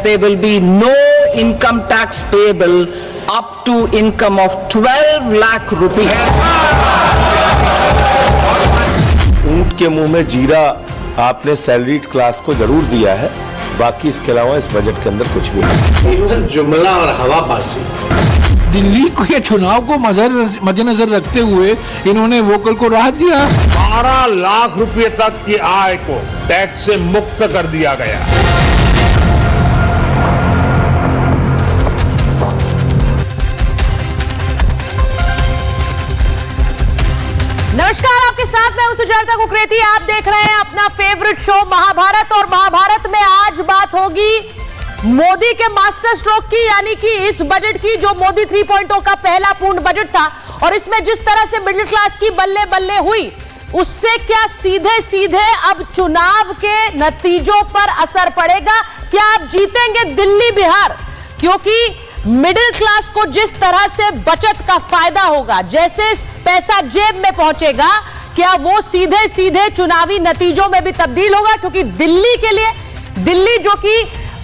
that there will be no income tax payable up to income of 12 lakh rupees. ऊंट के मुंह में जीरा आपने सैलरीड क्लास को जरूर दिया है, बाकी इसके अलावा इस बजट के अंदर कुछ भी नहीं। जुमला और हवाबाजी। दिल्ली को ये चुनाव को मद्देनजर रखते हुए इन्होंने वोकल को राहत दिया। 12 लाख रुपए तक की आय को टैक्स से मुक्त कर दिया गया। नमस्कार, आपके साथ मैं हूं सुजाता कुकरेती। आप देख रहे हैं अपना फेवरेट शो महाभारत, और महाभारत में आज बात होगी मोदी के मास्टर स्ट्रोक की, यानी कि इस बजट की जो मोदी 3.0 का पहला पूर्ण बजट था, और इसमें जिस तरह से मिडिल क्लास की बल्ले बल्ले हुई, उससे क्या सीधे सीधे अब चुनाव के नतीजों पर असर पड़ेगा? क्या आप जीतेंगे दिल्ली बिहार? क्योंकि मिडिल क्लास को जिस तरह से बचत का फायदा होगा, जैसे पैसा जेब में पहुंचेगा, क्या वो सीधे सीधे चुनावी नतीजों में भी तब्दील होगा? क्योंकि दिल्ली के लिए, दिल्ली जो कि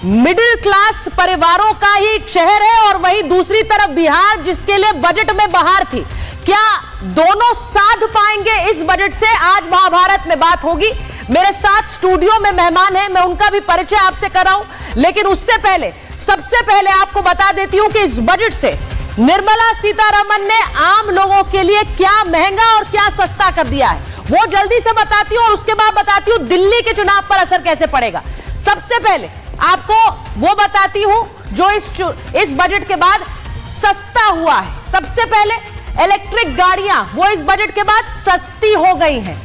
मिडिल क्लास परिवारों का ही एक शहर है, और वहीं दूसरी तरफ बिहार जिसके लिए बजट में बहार थी, क्या दोनों साध पाएंगे इस बजट से? आज महाभारत में बात होगी। मेरे साथ स्टूडियो में मेहमान हैं, मैं उनका भी परिचय आपसे कराऊं, लेकिन उससे पहले सबसे पहले आपको बता देती हूं कि इस बजट से निर्मला सीतारमण ने आम लोगों के लिए क्या महंगा और क्या सस्ता कर दिया है, वो जल्दी से बताती हूं, और उसके बाद बताती हूं दिल्ली के चुनाव पर असर कैसे पड़ेगा। सबसे पहले आपको वो बताती हूं जो इस बजट के बाद सस्ता हुआ है। सबसे पहले इलेक्ट्रिक गाड़ियां वो इस बजट के बाद सस्ती हो गई हैं।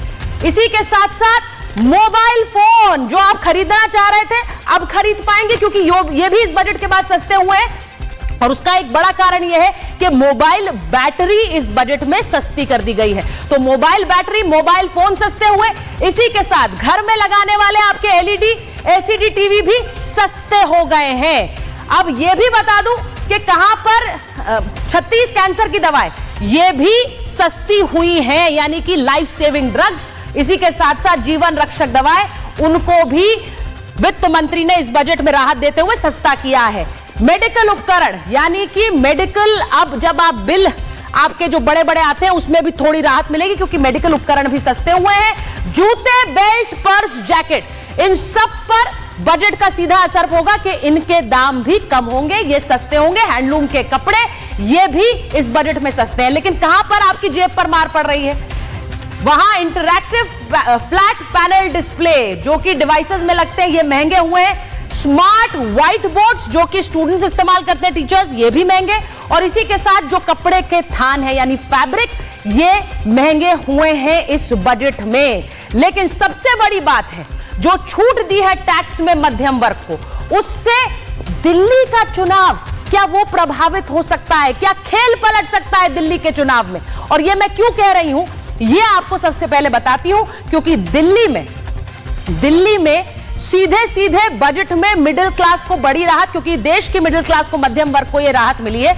इसी के साथ साथ मोबाइल फोन जो आप खरीदना चाह रहे थे, अब खरीद पाएंगे, क्योंकि ये भी इस बजट के बाद सस्ते हुए हैं। और उसका एक बड़ा कारण यह है कि मोबाइल बैटरी इस बजट में सस्ती कर दी गई है। तो मोबाइल बैटरी, मोबाइल फोन सस्ते हुए। इसी के साथ घर में लगाने वाले आपके एलईडी, एलसीडी टीवी भी सस्ते हो गए हैं। अब यह भी बता दूं कि कहां पर 36 कैंसर की दवाएं ये भी सस्ती हुई हैं, यानी कि लाइफ सेविंग ड्रग्स। इसी के साथ साथ जीवन रक्षक दवाएं, उनको भी वित्त मंत्री ने इस बजट में राहत देते हुए सस्ता किया है। मेडिकल उपकरण, यानी कि मेडिकल, अब जब आप बिल आपके जो बड़े बड़े आते हैं उसमें भी थोड़ी राहत मिलेगी, क्योंकि मेडिकल उपकरण भी सस्ते हुए हैं। जूते, बेल्ट, पर्स, जैकेट, इन सब पर बजट का सीधा असर होगा कि इनके दाम भी कम होंगे, ये सस्ते होंगे। हैंडलूम के कपड़े ये भी इस बजट में सस्ते हैं। लेकिन कहां पर आपकी जेब पर मार पड़ रही है? वहां इंटरैक्टिव फ्लैट पैनल डिस्प्ले जो कि डिवाइसेस में लगते हैं, ये महंगे हुए हैं। स्मार्ट व्हाइट बोर्ड्स जो कि स्टूडेंट्स इस्तेमाल करते हैं, टीचर्स, ये भी महंगे। और इसी के साथ जो कपड़े के थान है यानी फैब्रिक, ये महंगे हुए हैं इस बजट में। लेकिन सबसे बड़ी बात है, जो छूट दी है टैक्स में मध्यम वर्ग को, उससे दिल्ली का चुनाव क्या वो प्रभावित हो सकता है? क्या खेल पलट सकता है दिल्ली के चुनाव में? और ये मैं क्यों कह रही हूं, ये आपको सबसे पहले बताती हूं, क्योंकि दिल्ली में सीधे सीधे बजट में मिडिल क्लास को बड़ी राहत, क्योंकि देश की मिडिल क्लास को, मध्यम वर्ग को यह राहत मिली है।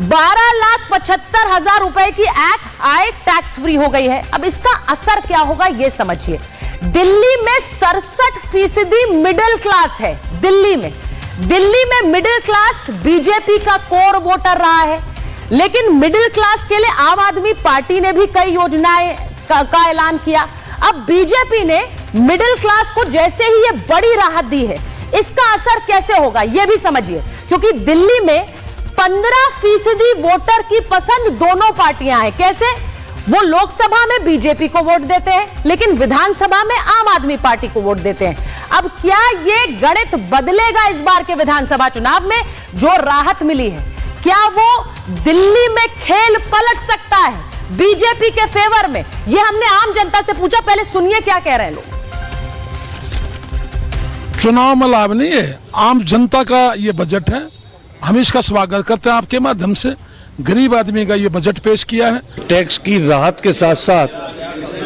12,75,000 रुपए की आय टैक्स फ्री हो गई है। अब इसका असर क्या होगा ये समझिए। दिल्ली में 67% मिडिल क्लास है। दिल्ली में मिडिल क्लास बीजेपी का कोर वोटर रहा है, लेकिन मिडिल क्लास के लिए आम आदमी पार्टी ने भी कई योजनाएं का ऐलान किया। अब बीजेपी ने मिडिल क्लास को जैसे ही ये बड़ी राहत दी है, इसका असर कैसे होगा ये भी समझिए। क्योंकि दिल्ली में 15% वोटर की पसंद दोनों पार्टियां हैं। कैसे? वो लोकसभा में बीजेपी को वोट देते हैं, लेकिन विधानसभा में आम आदमी पार्टी को वोट देते हैं। अब क्या ये गणित बदलेगा इस बार के विधानसभा चुनाव में? जो राहत मिली है, क्या वो दिल्ली में खेल पलट सकता है बीजेपी के फेवर में? ये हमने आम जनता से पूछा। पहले सुनिए क्या कह रहे हैं लोग। चुनाव में लाभ नहीं है, आम जनता का ये बजट है। हम इसका स्वागत करते हैं आपके माध्यम से। गरीब आदमी का ये बजट पेश किया है। टैक्स की राहत के साथ साथ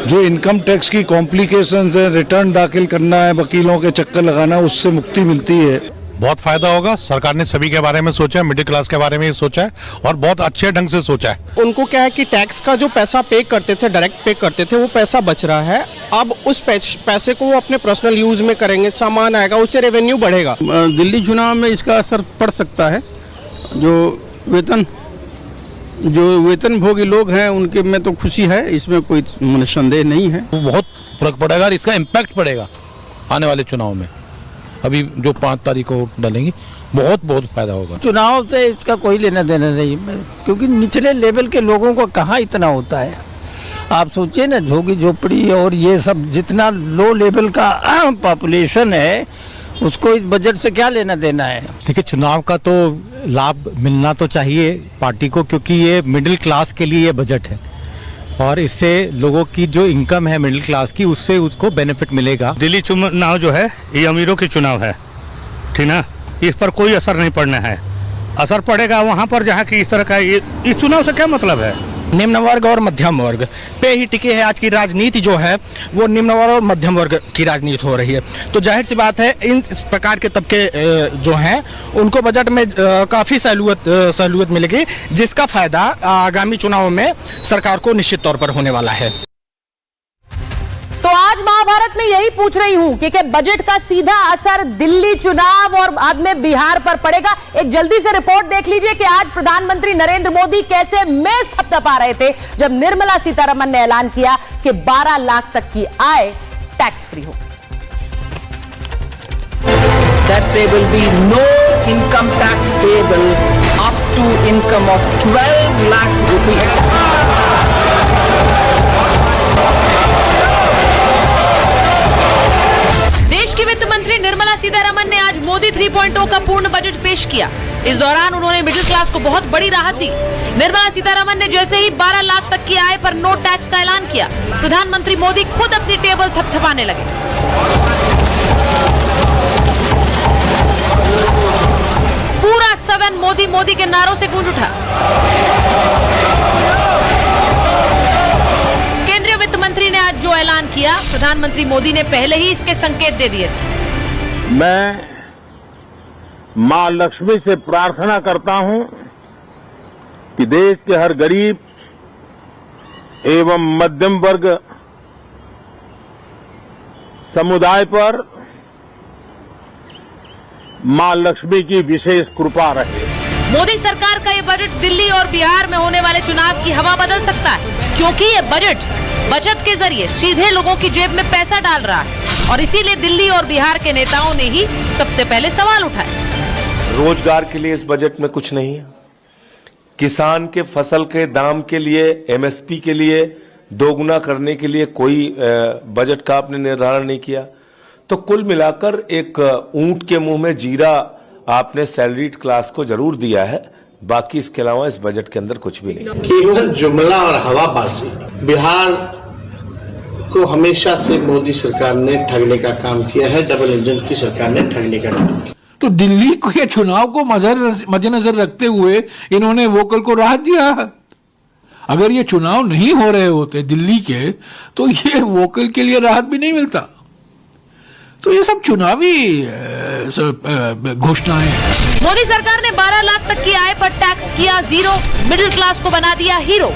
जो इनकम टैक्स की कॉम्प्लिकेशंस है, रिटर्न दाखिल करना है, वकीलों के चक्कर लगाना, उससे मुक्ति मिलती है। बहुत फायदा होगा। सरकार ने सभी के बारे में सोचा है, मिडिल क्लास के बारे में सोचा है, और बहुत अच्छे ढंग से सोचा है। उनको क्या है कि टैक्स का जो पैसा पे करते थे, डायरेक्ट पे करते थे, वो पैसा बच रहा है। अब उस पैसे को वो अपने पर्सनल यूज में करेंगे, सामान आएगा, उससे रेवेन्यू बढ़ेगा। दिल्ली चुनाव में इसका असर पड़ सकता है। जो वेतनभोगी लोग हैं उनके में तो खुशी है, इसमें कोई संदेह नहीं है। बहुत फर्क पड़ेगा और इसका इम्पैक्ट पड़ेगा आने वाले चुनाव में। अभी जो 5 तारीख को डालेंगी बहुत फायदा होगा। चुनाव से इसका कोई लेना देना नहीं, क्योंकि निचले लेवल के लोगों को कहाँ इतना होता है। आप सोचिए ना, झोगी झोपड़ी और ये सब जितना लो लेवल का पॉपुलेशन है उसको इस बजट से क्या लेना देना है। देखिए, चुनाव का तो लाभ मिलना तो चाहिए पार्टी को, क्योंकि ये मिडिल क्लास के लिए ये बजट है और इससे लोगों की जो इनकम है मिडिल क्लास की, उससे उसको बेनिफिट मिलेगा। दिल्ली चुनाव जो है ये अमीरों के चुनाव है, ठीक ना, इस पर कोई असर नहीं पड़ना है। असर पड़ेगा वहाँ पर जहाँ की इस तरह का इस चुनाव से क्या मतलब है। निम्न वर्ग और मध्यम वर्ग पे ही टिके है आज की राजनीति जो है, वो निम्न वर्ग और मध्यम वर्ग की राजनीति हो रही है। तो जाहिर सी बात है इस प्रकार के तबके जो हैं उनको बजट में काफ़ी सहूलियत मिलेगी, जिसका फायदा आगामी चुनावों में सरकार को निश्चित तौर पर होने वाला है। तो आज महाभारत में यही पूछ रही हूं कि बजट का सीधा असर दिल्ली चुनाव और बाद में बिहार पर पड़ेगा। एक जल्दी से रिपोर्ट देख लीजिए कि आज प्रधानमंत्री नरेंद्र मोदी कैसे मेज थपथपा रहे थे जब निर्मला सीतारमण ने ऐलान किया कि 12 लाख तक की आय टैक्स फ्री हो। That there will be no income tax payable up to income of 12 lakh rupees. देश की वित्त मंत्री निर्मला सीतारमण ने आज मोदी 3.0 का पूर्ण बजट पेश किया। इस दौरान उन्होंने मिडिल क्लास को बहुत बड़ी राहत दी। निर्मला सीतारमण ने जैसे ही 12 लाख तक की आय पर नो टैक्स का ऐलान किया, प्रधानमंत्री मोदी खुद अपनी टेबल थपथपाने लगे। पूरा सदन मोदी मोदी के नारों से गूंज उठा। केंद्रीय वित्त मंत्री ने आज जो ऐलान किया, प्रधानमंत्री मोदी ने पहले ही इसके संकेत दे दिए थे। मैं मां लक्ष्मी से प्रार्थना करता हूं कि देश के हर गरीब एवं मध्यम वर्ग समुदाय पर मां लक्ष्मी की विशेष कृपा रहे। मोदी सरकार का ये बजट दिल्ली और बिहार में होने वाले चुनाव की हवा बदल सकता है, क्योंकि ये बजट बचत के जरिए सीधे लोगों की जेब में पैसा डाल रहा है और इसीलिए दिल्ली और बिहार के नेताओं ने ही सबसे पहले सवाल उठाए। रोजगार के लिए इस बजट में कुछ नहीं है। किसान के फसल के दाम के लिए, एमएसपी के लिए दोगुना करने के लिए कोई बजट का आपने निर्धारण नहीं किया। तो कुल मिलाकर एक ऊंट के मुंह में जीरा आपने सैलरीड क्लास को जरूर दिया है, बाकी इसके अलावा इस बजट के अंदर कुछ भी नहीं। केवल जुमला और हवाबाजी। बिहार को हमेशा से मोदी सरकार ने ठगने का काम किया है, डबल इंजन की सरकार ने ठगने का काम किया। तो दिल्ली को ये चुनाव को मद्देनजर रखते हुए इन्होंने वोकल को राहत दिया। अगर ये चुनाव नहीं हो रहे होते दिल्ली के, तो ये वोकल के लिए राहत भी नहीं मिलता। तो ये सब चुनावी घोषणाएं हैं। मोदी सरकार ने 12 लाख तक की आय पर टैक्स किया 0, मिडिल क्लास को बना दिया हीरो।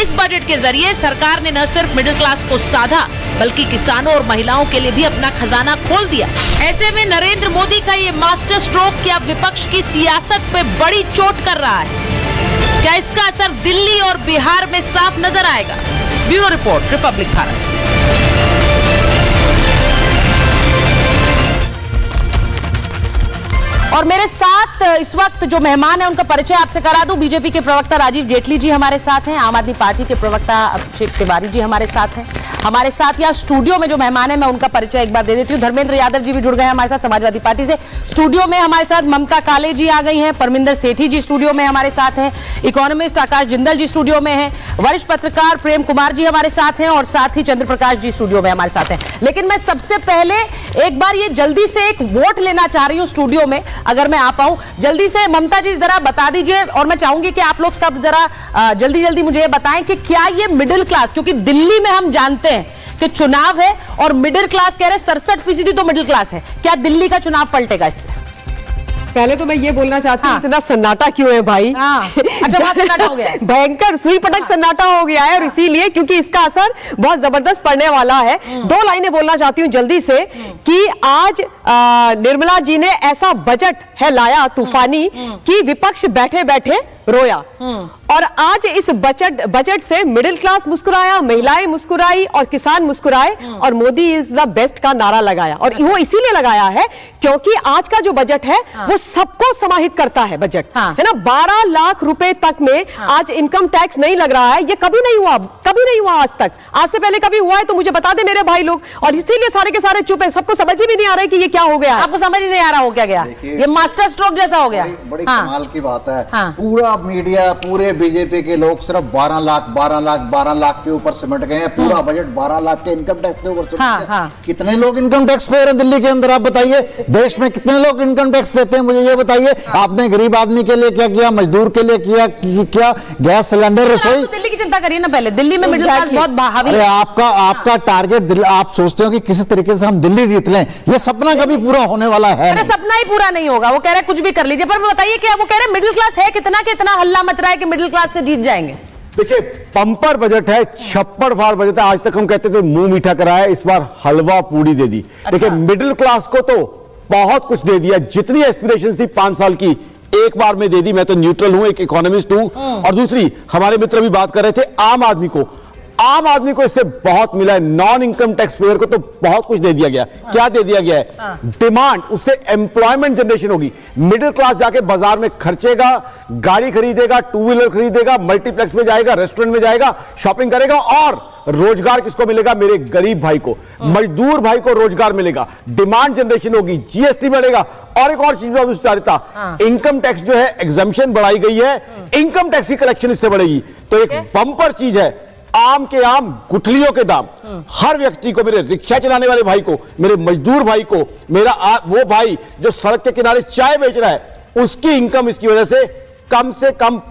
इस बजट के जरिए सरकार ने न सिर्फ मिडिल क्लास को साधा, बल्कि किसानों और महिलाओं के लिए भी अपना खजाना खोल दिया। ऐसे में नरेंद्र मोदी का ये मास्टर स्ट्रोक क्या विपक्ष की सियासत पे बड़ी चोट कर रहा है? क्या इसका असर दिल्ली और बिहार में साफ नजर आएगा? Bureau report, Republic Bharat. और मेरे साथ इस वक्त जो मेहमान है उनका परिचय आपसे करा दूं। बीजेपी के प्रवक्ता राजीव जेटली जी हमारे साथ हैं, आम आदमी पार्टी के प्रवक्ता अभिषेक तिवारी जी हमारे साथ हैं। हमारे साथ यहाँ स्टूडियो में जो मेहमान है मैं उनका परिचय एक बार दे देती हूँ। धर्मेंद्र यादव जी भी जुड़ गए हैं हमारे साथ समाजवादी पार्टी से। स्टूडियो में हमारे साथ ममता काले जी आ गई हैं, परमिंदर सेठी जी स्टूडियो में हमारे साथ हैं, इकोनॉमिस्ट आकाश जिंदल जी स्टूडियो में हैं, वरिष्ठ पत्रकार प्रेम कुमार जी हमारे साथ हैं और साथ ही चंद्र प्रकाश जी स्टूडियो में हमारे साथ हैं। लेकिन मैं सबसे पहले एक बार ये जल्दी से एक वोट लेना चाह रही हूँ स्टूडियो में, अगर मैं आ पाऊं जल्दी से। ममता जी जरा बता दीजिए, और मैं चाहूंगी कि आप लोग सब जरा जल्दी जल्दी मुझे बताएं कि क्या ये मिडिल क्लास, क्योंकि दिल्ली में हम जानते हैं कि चुनाव है और मिडिल क्लास कह रहे हैं 67% तो मिडिल क्लास है, क्या दिल्ली का चुनाव पलटेगा इससे? पहले तो मैं ये बोलना चाहती हूँ इतना सन्नाटा क्यों है भाई? अच्छा, वहाँ सन्नाटा हो गया है। भयंकर सुई पटक सन्नाटा हो गया है, और इसीलिए क्योंकि इसका असर बहुत जबरदस्त पड़ने वाला है। 2 लाइनें बोलना चाहती हूँ जल्दी से कि आज निर्मला जी ने ऐसा बजट है लाया तूफानी कि विपक्ष बैठे बैठे रोया। और आज इस बजट से मिडिल क्लास मुस्कुराया, महिलाएं मुस्कुराई और किसान मुस्कुराए, और मोदी इज द बेस्ट का नारा लगाया। और वो इसीलिए लगाया है क्योंकि आज का जो बजट है वो सबको समाहित करता है बजट, है ना। 12 लाख रुपए तक में आज इनकम टैक्स नहीं लग रहा है। ये कभी नहीं हुआ आज तक। आज से पहले कभी हुआ है तो मुझे बता दे मेरे भाई लोग। और इसीलिए सारे के सारे चुप है, सबको समझ ही भी नहीं आ रहा है कि ये क्या हो गया है। आपको समझ ही नहीं आ रहा हो क्या गया? ये मास्टर स्ट्रोक जैसा हो गया। बड़ी कमाल की बात है। पूरा मीडिया, पूरे बीजेपी के लोग सिर्फ 12 लाख के ऊपर सिमट गए हैं। पूरा बजट 12 लाख के इनकम टैक्स के ऊपर सिमट गए। कितने लोग इनकम टैक्स पेयर हैं दिल्ली के अंदर, आप बताइए। देश में कितने लोग इनकम टैक्स देते हैं, मुझे ये बताइए। आपने गरीब आदमी के लिए क्या किया, मजदूर के लिए क्या गैस सिलेंडर, रसोई? दिल्ली की चिंता करिए ना पहले। दिल्ली में मिडिल क्लास बहुत हावी है। आपका टारगेट, आप सोचते हो कि किसी तरीके से हम दिल्ली जीत लें, ये सपना कभी पूरा होने वाला है? सपना ही पूरा नहीं होगा। वो कह रहे कुछ भी कर लीजिए, पर बताइए क्या वो कह रहे मिडिल क्लास है कितना कि इतना हल्ला मच रहा है कि मिडिल क्लास से जीत जाएंगे? देखिए, पंपर बजट है, छप्पड़ फाड़ बजट है। आज तक हम कहते थे मुंह मीठा कराया, इस बार हलवा पूरी दे दी। देखिए, मिडिल क्लास को तो बहुत कुछ दे दिया। जितनी एस्पिरेशन थी 5 साल की, एक बार में दे दी। मैं तो न्यूट्रल हूं, एक इकोनॉमिस्ट हूं। और दूसरी, हमारे मित्र भी बात कर रहे थे, आम आदमी को इससे बहुत मिला है। नॉन इनकम टैक्स पेयर को तो बहुत कुछ दे दिया गया। क्या दे दिया गया है? डिमांड, उससे एम्प्लॉयमेंट जनरेशन होगी। मिडिल क्लास जाके बाजार में खर्चेगा, गाड़ी खरीदेगा, 2 व्हीलर खरीदेगा, मल्टीप्लेक्स में जाएगा, रेस्टोरेंट में जाएगा, शॉपिंग करेगा। और रोजगार किसको मिलेगा? मेरे गरीब भाई को, मजदूर भाई को रोजगार मिलेगा, डिमांड जनरेशन होगी, जीएसटी बढ़ेगा। और एक और चीज मैं विचारता, इनकम टैक्स जो है एग्जम्पशन बढ़ाई गई है, इनकम टैक्स की कलेक्शन इससे बढ़ेगी। तो एक बंपर चीज है। आम के आम, गुठलियों के दाम, हर व्यक्ति को, मेरे रिक्शा चलाने वाले भाई को, मेरे मजदूर भाई को, मेरा वो भाई जो सड़क के किनारे चाय बेच रहा है, उसकी इनकम इसकी वजह से कम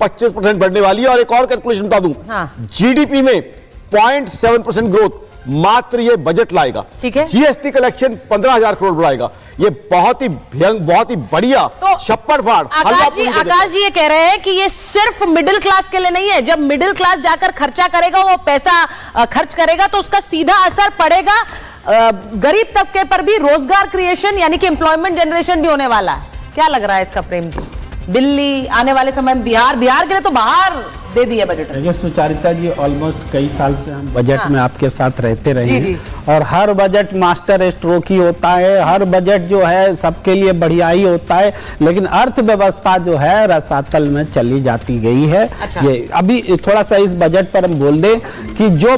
25% बढ़ने वाली है। और एक और कैलकुलेशन बता दूं, जीडीपी में 0.7% ग्रोथ मात्र ये बजट लाएगा। जीएसटी कलेक्शन 15,000 करोड़ बढ़ाएगा। ये बहुत ही बढ़िया छप्पड़ फाड़। आकाश जी ये कह रहे हैं कि ये सिर्फ मिडिल क्लास के लिए नहीं है। जब मिडिल क्लास जाकर खर्चा करेगा, वो पैसा खर्च करेगा, तो उसका सीधा असर पड़ेगा गरीब तबके पर भी। रोजगार क्रिएशन यानी कि एम्प्लॉयमेंट जनरेशन भी होने वाला है। क्या लग रहा है इसका प्रेम जी? दिल्ली आने वाले समय में बिहार के लिए तो बाहर दे दिया बजट। देखिए सुचारिता जी, ऑलमोस्ट कई साल से हम बजट में आपके साथ रहते रहे हैं, और हर बजट मास्टर स्ट्रोक ही होता है। हर बजट जो है सबके लिए बढ़िया ही होता है, लेकिन अर्थव्यवस्था जो है रसातल में चली जाती गई है। ये अभी थोड़ा सा इस बजट पर हम बोल दें कि जो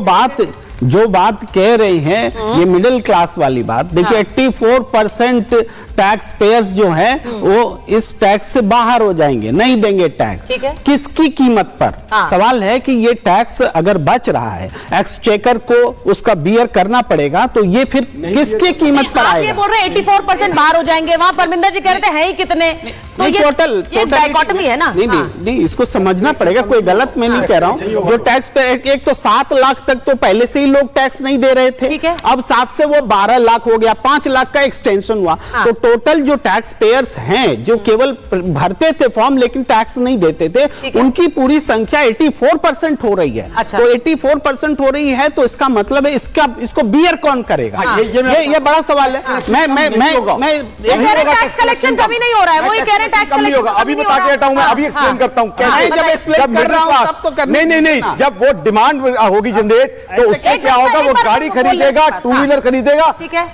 बात कह रहे हैं, ये मिडिल क्लास वाली बात। देखिए 84% टैक्स पेयर्स जो हैं वो इस टैक्स से बाहर हो जाएंगे, नहीं देंगे टैक्स। किसकी कीमत पर? सवाल है कि ये टैक्स अगर बच रहा है, एक्सचेकर को उसका बियर करना पड़ेगा, तो ये फिर किसकी कीमत पर आएगा? ये बोल रहे 84% बाहर हो जाएंगे, वहां परमिंदर जी कह रहे हैं ही कितने? तो ये टोटल डाइकोटमी है ना। नहीं, इसको समझना पड़ेगा। कोई गलत मैं नहीं कह रहा हूँ। जो टैक्स पे एक तो 7 लाख तक तो पहले से ही लोग टैक्स नहीं दे रहे थे, अब 7 से वो 12 लाख हो गया, 5 लाख का एक्सटेंशन हुआ। तो टोटल जो टैक्स पेयर्स हैं, जो केवल भरते थे फॉर्म लेकिन टैक्स नहीं देते थे, उनकी पूरी संख्या 84% हो रही है। तो 84% हो रही है, तो इसका मतलब है इसको बियर कौन करेगा? ये बड़ा सवाल है। मैं टैक्स कलेक्शन कभी नहीं हो रहा है, वो ये कह रहे हैं टैक्स कलेक्शन होगा। अभी बता के हटा हूं मैं, अभी एक्सप्लेन करता हूं। जब एक्सप्लेन कर रहा हूं तब तो नहीं, जब वो डिमांड होगी जनरेट, तो उससे क्या होगा? वो गाड़ी खरीदेगा, 2 व्हीलर खरीदेगा,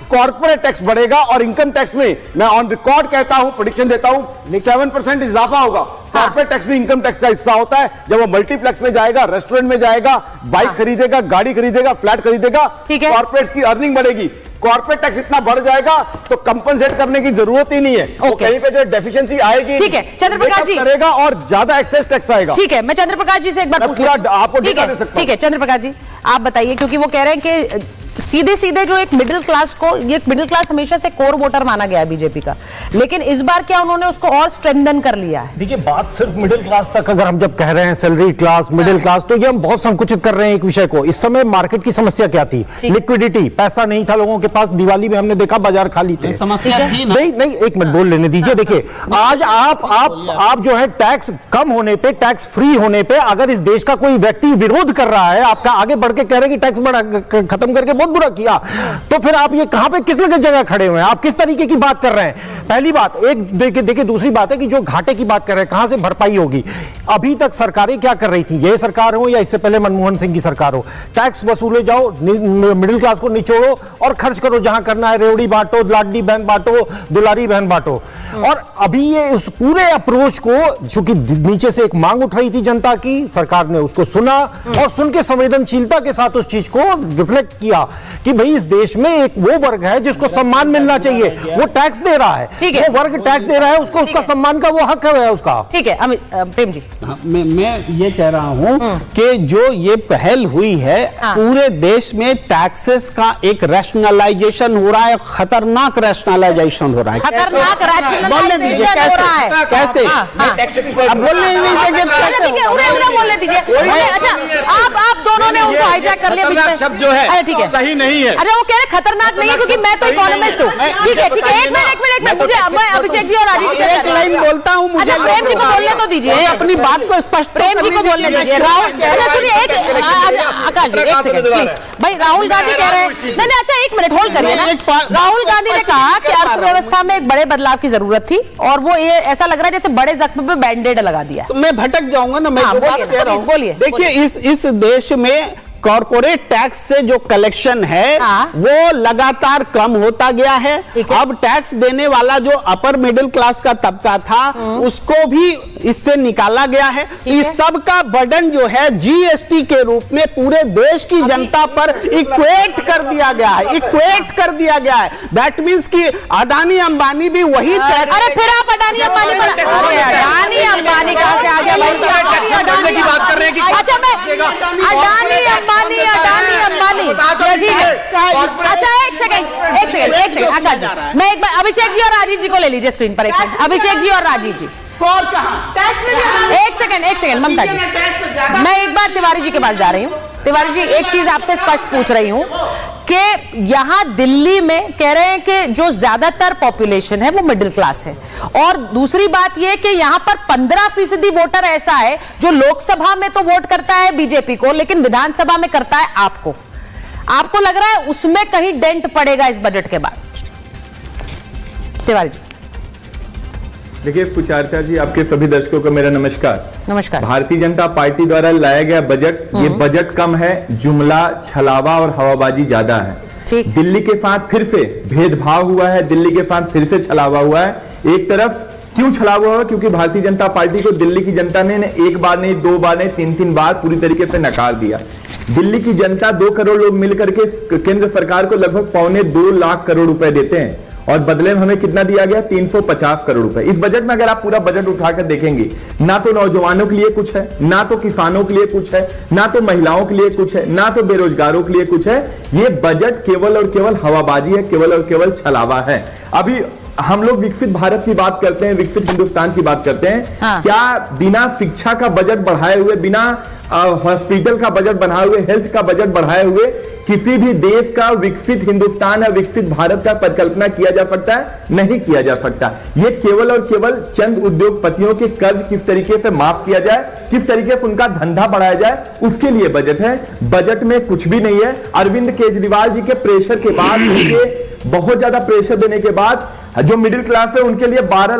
कॉर्पोरेट टैक्स बढ़ेगा। और इनकम टैक्स में मैं ऑन रिकॉर्ड कहता हूं, प्रेडिक्शन देता हूं, 7% इजाफा होगा। कॉर्पोरेट टैक्स भी इनकम टैक्स का हिस्सा होता है। जब वो मल्टीप्लेक्स में जाएगा, रेस्टोरेंट में जाएगा, बाइक खरीदेगा, गाड़ी खरीदेगा, फ्लैट खरीदेगा, कॉर्पोरेट्स की अर्निंग बढ़ेगी। कॉर्पोरेट टैक्स इतना बढ़ जाएगा तो कंपनसेट करने की जरूरत ही नहीं है। वो कहीं पे जो डेफिशिएंसी आएगी, ठीक है चंद्रप्रकाश जी करेगा और ज्यादा एक्सेस टैक्स आएगा। ठीक है, मैं चंद्रप्रकाश जी से एक बार आपको ठीक है चंद्रप्रकाश जी, आप बताइए, क्योंकि वो कह रहे हैं कि सीधे सीधे जो एक मिडिल क्लास को, ये मिडिल क्लास हमेशा से कोर वोटर माना गया है बीजेपी का, लेकिन इस बार क्या उन्होंने उसको और स्ट्रेंथन कर लिया है? देखिए, बात सिर्फ मिडिल क्लास तक अगर हम जब कह रहे हैं सैलरी क्लास, मिडिल क्लास, तो ये हम बहुत संकुचित कर रहे हैं एक विषय को। इस समय मार्केट की समस्या क्या थी? लिक्विडिटी, पैसा नहीं था लोगों के पास। दिवाली में हमने देखा बाजार खाली थे। समस्या थी ना? नहीं, एक मिनट बोल लेने दीजिए। देखिए, आज आप जो है टैक्स कम होने पे, टैक्स फ्री होने पे अगर इस देश का कोई व्यक्ति विरोध कर रहा है, आपका आगे बढ़ के कह रहे हैं कि टैक्स बढ़ा खत्म करके बहुत बुरा किया, तो फिर आप ये कहां पे किस जगह खड़े हुए हैं? आप किस तरीके की बात कर रहे हैं? पहली बात। एक देखिए दूसरी बात है कि जो घाटे की बात कर रहे हैं, कहां से भरपाई होगी? अभी तक सरकारें क्या कर रही थी, ये सरकार हो या इससे पहले मनमोहन सिंह की सरकार हो, टैक्स वसूले जाओ, मिडिल क्लास को निचोड़ो और खर्च करो जहां करना है, रेवड़ी बांटो, लाडली बहन बांटो, दुलारी बहन बांटो। और अभी ये उस पूरे अप्रोच को, चूंकि नीचे से एक मांग उठ रही थी जनता की, सरकार ने उसको सुना और सुन के संवेदनशीलता के साथ उस चीज को रिफ्लेक्ट किया कि भाई इस देश में एक वो वर्ग है जिसको सम्मान मिलना चाहिए, वो टैक्स दे रहा है, वो वर्ग टैक्स दे रहा है, उसको उसका सम्मान का वो हक है उसका। ठीक है प्रेम जी। मैं ये कह रहा हूं कि जो ये पहल हुई है, पूरे देश में टैक्सेस का एक रैशनलाइजेशन हो रहा है, खतरनाक रैशनलाइजेशन हो रहा है। खतरनाक बोलने दीजिए कैसे कैसे अब बोलने नहीं देंगे, बोलने दीजिए। अच्छा, आप दोनों ने उनको हाईजैक कर लिया। शब्द जो है ठीक है, सही नहीं है। अच्छा, वो कह रहे खतरनाक नहीं है क्योंकि मैं तो इकोनॉमिस्ट हूँ। ठीक है, एक मिनट मुझे, मैं अभिषेक जी और राजीव जी एक लाइन बोलता हूँ, मुझे प्रेम जी को बोलने तो दीजिए, अपनी बात को स्पष्ट प्रेम जी को बोलने दीजिए। राहुल, सुनिए आकाश जी एक सेकंड प्लीज। भाई राहुल गांधी कह रहे हैं, नहीं अच्छा एक मिनट होल्ड करिए ना। राहुल गांधी ने कहा कि अर्थव्यवस्था में एक बड़े बदलाव की जरूरत थी और वो ये ऐसा लग रहा है जैसे बड़े जख्म पे बैंडेड लगा दिया। तो मैं भटक जाऊंगा ना, मैं जो बात कह रहा हूँ। बोलिए। देखिए, इस देश में कॉर्पोरेट टैक्स से जो कलेक्शन है वो लगातार कम होता गया है। अब टैक्स देने वाला जो अपर मिडिल क्लास का तबका था उसको भी इससे निकाला गया है। इस सब का बर्डन जो है जीएसटी के रूप में पूरे देश की जनता पर इक्वेट कर दिया गया है, इक्वेट कर दिया गया है। दैट मींस कि अडानी अंबानी भी वही टैक्स। अरे फिर आप अडानी अंबानी कहां से आ गया भाई? की बात कर रहे हैं कि अच्छा, मैं अडानी अंबानी ठीक है। अच्छा एक सेकंड आकाश जी, मैं एक बार अभिषेक जी और राजीव जी को ले लीजिए स्क्रीन पर। एक सेकंड, अभिषेक जी और राजीव जी एक सेकंड ममता जी, मैं एक बार तिवारी जी के पास जा रही हूँ। तिवारी जी, एक चीज आपसे स्पष्ट पूछ रही हूँ कि यहां दिल्ली में कह रहे हैं कि जो ज्यादातर पॉपुलेशन है वो मिडिल क्लास है, और दूसरी बात यह कि यहां पर 15% वोटर ऐसा है जो लोकसभा में तो वोट करता है बीजेपी को लेकिन विधानसभा में करता है आपको लग रहा है उसमें कहीं डेंट पड़ेगा इस बजट के बाद? तिवारी जी। देखिए सुचारिता जी, आपके सभी दर्शकों को मेरा नमस्कार। नमस्कार। भारतीय जनता पार्टी द्वारा लाया गया बजट, ये बजट कम है, जुमला, छलावा और हवाबाजी ज्यादा है। दिल्ली के साथ फिर से भेदभाव हुआ है, दिल्ली के साथ फिर से छलावा हुआ है। एक तरफ क्यों छलावा हुआ? क्योंकि भारतीय जनता पार्टी को दिल्ली की जनता ने एक बार नहीं, दो बार नहीं, तीन बार पूरी तरीके से नकार दिया। दिल्ली की जनता 2 करोड़ लोग मिलकर के केंद्र सरकार को लगभग 2.25 लाख करोड़ रुपए देते हैं और बदले में हमें कितना दिया गया? 350 करोड़ रुपए। इस बजट में अगर आप पूरा बजट उठाकर देखेंगे, ना तो नौजवानों के लिए कुछ है, ना तो किसानों के लिए कुछ है, ना तो महिलाओं के लिए कुछ है, ना तो बेरोजगारों के लिए कुछ है। ये बजट केवल और केवल हवाबाजी है, केवल और केवल छलावा है। अभी हम लोग विकसित भारत की बात करते हैं, विकसित हिंदुस्तान की बात करते हैं। क्या बिना शिक्षा का बजट बढ़ाए हुए, बिना हॉस्पिटल का बजट बढ़ाए हुए, हेल्थ का बजट बढ़ाए हुए किसी भी देश का विकसित हिंदुस्तान या विकसित भारत का परिकल्पना किया जा सकता है? नहीं किया जा सकता। ये केवल और केवल चंद उद्योगपतियों के कर्ज किस तरीके से माफ किया जाए, किस तरीके से उनका धंधा बढ़ाया जाए, उसके लिए बजट है। बजट में कुछ भी नहीं है। अरविंद केजरीवाल जी के प्रेशर के बाद, उनके बहुत ज्यादा प्रेशर देने के बाद जो मिडिल क्लास है उनके लिए 12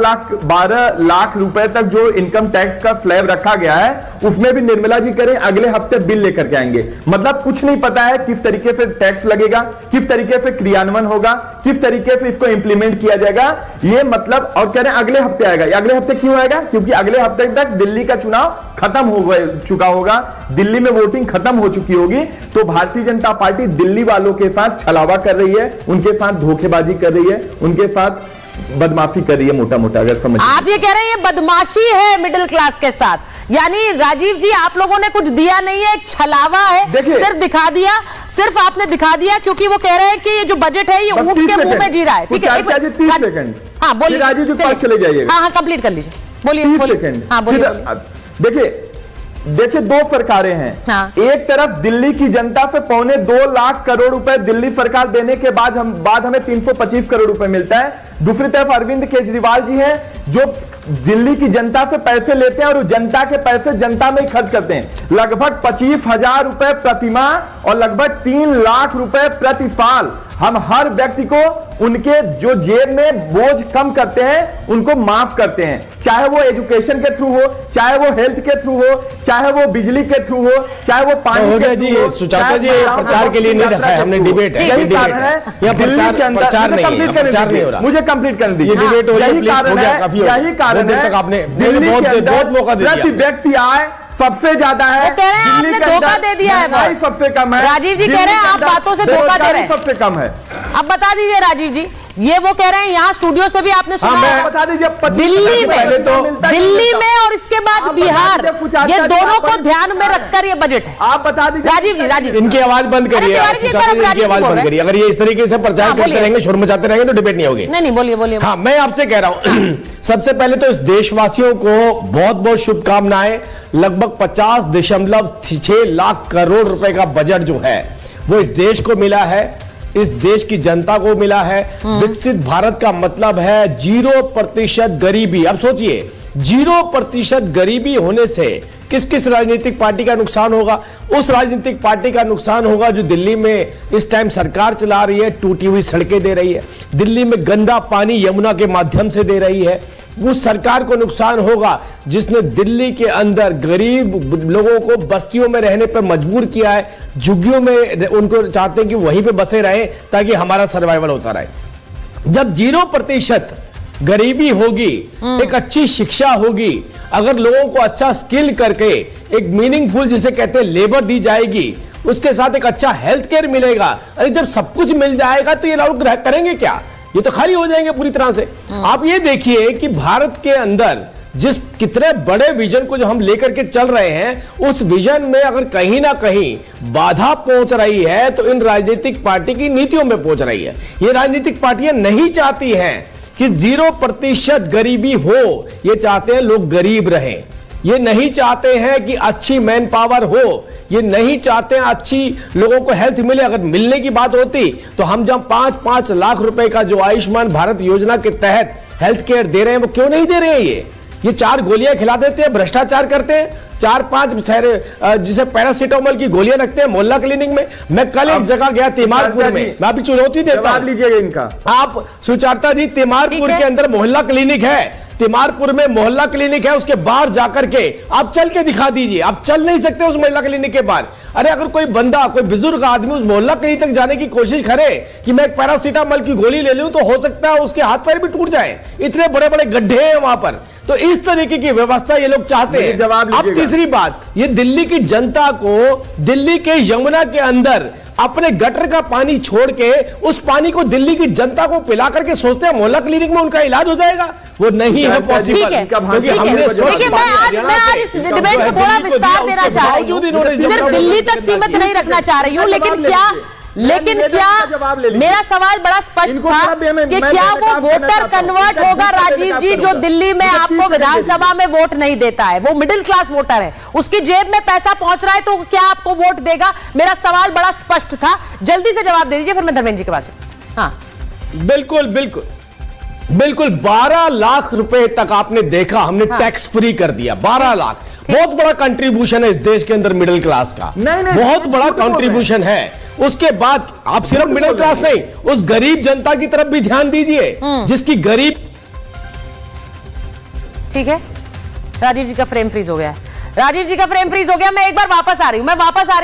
लाख रुपए तक जो इनकम टैक्स का स्लैब रखा गया है, उसमें भी निर्मला जी करें अगले हफ्ते बिल लेकर के आएंगे। मतलब कुछ नहीं पता है किस तरीके से टैक्स लगेगा, किस तरीके से क्रियान्वयन होगा, किस तरीके से इसको इंप्लीमेंट किया जाएगा। ये मतलब, और कह रहे हैं अगले हफ्ते आएगा। अगले हफ्ते क्यों आएगा? क्योंकि अगले हफ्ते तक दिल्ली का चुनाव खत्म हो चुका होगा, दिल्ली में वोटिंग खत्म हो चुकी होगी। तो भारतीय जनता पार्टी दिल्ली वालों के साथ छलावा कर रही है, उनके साथ धोखेबाजी कर रही है, उनके साथ बदमाशी कर रही है मोटा मोटा, अगर समझ। आप ये कह रहे हैं ये बदमाशी है मिडिल क्लास के साथ, यानी राजीव जी आप लोगों ने कुछ दिया नहीं है, एक छलावा है, सिर्फ दिखा दिया, सिर्फ आपने दिखा दिया, क्योंकि वो कह रहे हैं कि ये जो बजट है ये ऊंट के मुंह में जी रहा है। ठीक है, 30 सेकंड। हाँ बोलिए राजीव जी, पास चले जाइएगा। हाँ कंप्लीट कर लीजिए, बोलिए। 30 सेकंड। हाँ बोलिए। देखिए दो सरकारें हैं। हाँ। एक तरफ दिल्ली की जनता से 2.25 लाख करोड़ रुपए दिल्ली सरकार देने के बाद हमें 325 करोड़ रुपए मिलता है। दूसरी तरफ अरविंद केजरीवाल जी हैं जो दिल्ली की जनता से पैसे लेते हैं और जनता के पैसे जनता में ही खर्च करते हैं। लगभग 25,000 रुपए प्रतिमाह और लगभग 3 लाख रुपए प्रति साल हम हर व्यक्ति को उनके जो जेब में बोझ कम करते हैं उनको माफ करते हैं, चाहे वो एजुकेशन के थ्रू हो, चाहे वो हेल्थ के थ्रू हो, चाहे वो बिजली के थ्रू हो, चाहे वो पानी के थ्रू हो। सुचाता जी प्रचार के लिए नहीं रखा है हमने, डिबेट है। यही कारण है प्रचार नहीं हो रहा, मुझे कंप्लीट करने दीजिए। डिबेट हो रही है, प्लीज, हो गया, काफी हो गया। यही कारण है आपने बहुत मौका दिया, प्रति व्यक्ति आय सबसे ज्यादा है। वो कह रहे हैं आपने धोखा दे दिया है, महंगाई सबसे कम है। राजीव जी कह रहे हैं आप बातों से धोखा दे रहे हैं, सबसे कम है। अब बता दीजिए राजीव जी, ये वो कह रहे हैं यहाँ स्टूडियो से भी आपने सुना है, बता दीजिए दिल्ली में और इसके बाद बिहार, ये दोनों को ध्यान में रखकर ये बजट है। आप बता दीजिए राजीव इनकी आवाज बंद करिए, इनकी आवाज बंद करिए। अगर ये इस तरीके से प्रचार करते रहेंगे, शोर मचाते रहेंगे तो डिबेट नहीं होगी। नहीं बोलिए। हाँ, मैं आपसे कह रहा हूं सबसे पहले तो इस देशवासियों को बहुत बहुत शुभकामनाएं। लगभग 50.6 लाख करोड़ रुपए का बजट जो है वो इस देश को मिला है, इस देश की जनता को मिला है। विकसित भारत का मतलब है 0% गरीबी। अब सोचिए 0% गरीबी होने से किस किस राजनीतिक पार्टी का नुकसान होगा? उस राजनीतिक पार्टी का नुकसान होगा जो दिल्ली में इस टाइम सरकार चला रही है, टूटी हुई सड़कें दे रही है, दिल्ली में गंदा पानी यमुना के माध्यम से दे रही है। उस सरकार को नुकसान होगा जिसने दिल्ली के अंदर गरीब लोगों को बस्तियों में रहने पर मजबूर किया है, झुग्गियों में उनको चाहते हैं कि वहीं पे बसे रहे ताकि हमारा सर्वाइवल होता रहे। जब 0% गरीबी होगी, एक अच्छी शिक्षा होगी, अगर लोगों को अच्छा स्किल करके एक मीनिंगफुल जिसे कहते हैं लेबर दी जाएगी, उसके साथ एक अच्छा हेल्थ केयर मिलेगा, अरे जब सब कुछ मिल जाएगा तो ये लोग करेंगे क्या? ये तो खाली हो जाएंगे पूरी तरह से। आप ये देखिए कि भारत के अंदर जिस कितने बड़े विजन को जो हम लेकर के चल रहे हैं, उस विजन में अगर कहीं ना कहीं बाधा पहुंच रही है तो इन राजनीतिक पार्टी की नीतियों में पहुंच रही है। ये राजनीतिक पार्टियां नहीं चाहती हैं कि 0% गरीबी हो, ये चाहते हैं लोग गरीब रहें। ये नहीं चाहते हैं कि अच्छी मैन पावर हो, ये नहीं चाहते हैं अच्छी लोगों को हेल्थ मिले। अगर मिलने की बात होती तो हम जब 5-5 लाख रुपए का जो आयुष्मान भारत योजना के तहत हेल्थ केयर दे रहे हैं वो क्यों नहीं दे रहे हैं? ये 4 गोलियां खिला देते हैं, भ्रष्टाचार करते हैं, 4-5 जिसे पैरासीटामोल की गोलियां रखते हैं मोहल्ला क्लिनिक में। मैं कल एक जगह गया तिमारपुर में, मैं अभी चुनौती देता हूं, लीजिएगा इनका आप सुचारता जी, तिमारपुर के अंदर मोहल्ला क्लिनिक है, तिमारपुर में मोहल्ला क्लिनिक है, उसके बाहर जाकर के आप चल के दिखा दीजिए। आप चल नहीं सकते उस मोहल्ला क्लिनिक के बाहर। अरे अगर कोई बंदा, कोई बुजुर्ग आदमी उस मोहल्ला क्लिनिक तक जाने की कोशिश करे कि मैं एक पैरासीटामोल की गोली ले लूं, तो हो सकता है उसके हाथ पैर भी टूट जाए, इतने बड़े बड़े गड्ढे हैं वहां पर। तो इस तरीके की व्यवस्था ये लोग चाहते हैं। अब तीसरी बात, ये दिल्ली की जनता को दिल्ली के यमुना के अंदर अपने गटर का पानी छोड़ के उस पानी को दिल्ली की जनता को पिला करके सोचते हैं मोहल्ला क्लिनिक में उनका इलाज हो जाएगा। वो नहीं है पॉसिबल। देखिए मैं आज इस डिबेट को थोड़ा विस्तार देना चाह रही हूँ, सिर्फ दिल्ली तक सीमित नहीं रखना चाह रही हूँ, लेकिन क्या मेरा सवाल बड़ा स्पष्ट था कि क्या वो वोटर कन्वर्ट होगा राजीव जी जो दिल्ली में आपको विधानसभा में वोट नहीं देता है? वो मिडिल क्लास वोटर है, उसकी जेब में पैसा पहुंच रहा है, तो क्या आपको वोट देगा? मेरा सवाल बड़ा स्पष्ट था, जल्दी से जवाब दे दीजिए, फिर मैं धर्मेंद्र जी के पास। हाँ बिल्कुल 12 लाख रुपए तक आपने देखा, हमने टैक्स फ्री कर दिया। 12 लाख बहुत बड़ा कंट्रीब्यूशन है इस देश के अंदर मिडिल क्लास का, बहुत बड़ा कंट्रीब्यूशन है। उसके बाद आप सिर्फ मिडिल क्लास नहीं, उस गरीब जनता की तरफ भी ध्यान दीजिए जिसकी गरीब। ठीक है, राजीव जी का फ्रेम फ्रीज हो गया, राजीव जी का फ्रेम फ्रीज हो गया। मैं एक बार वापस आ रही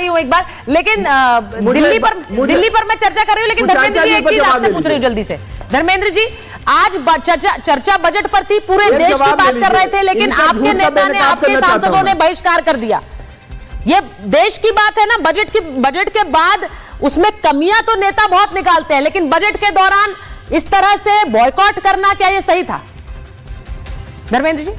हूं, एक बार, लेकिन दिल्ली पर मैं चर्चा कर रही हूं, लेकिन धर्मेंद्र जी एक चीज आपसे पूछ रही हूं जल्दी से। धर्मेंद्र जी, आज चर्चा बजट पर थी, पूरे देश की बात कर रहे थे, लेकिन आपके नेता ने, आपके सांसदों ने बहिष्कार कर दिया। ये देश की बात है ना, बजट के बाद उसमें कमियां तो नेता बहुत निकालते हैं, लेकिन बजट के दौरान इस तरह से बॉयकॉट करना क्या ये सही था? धर्मेंद्र जी।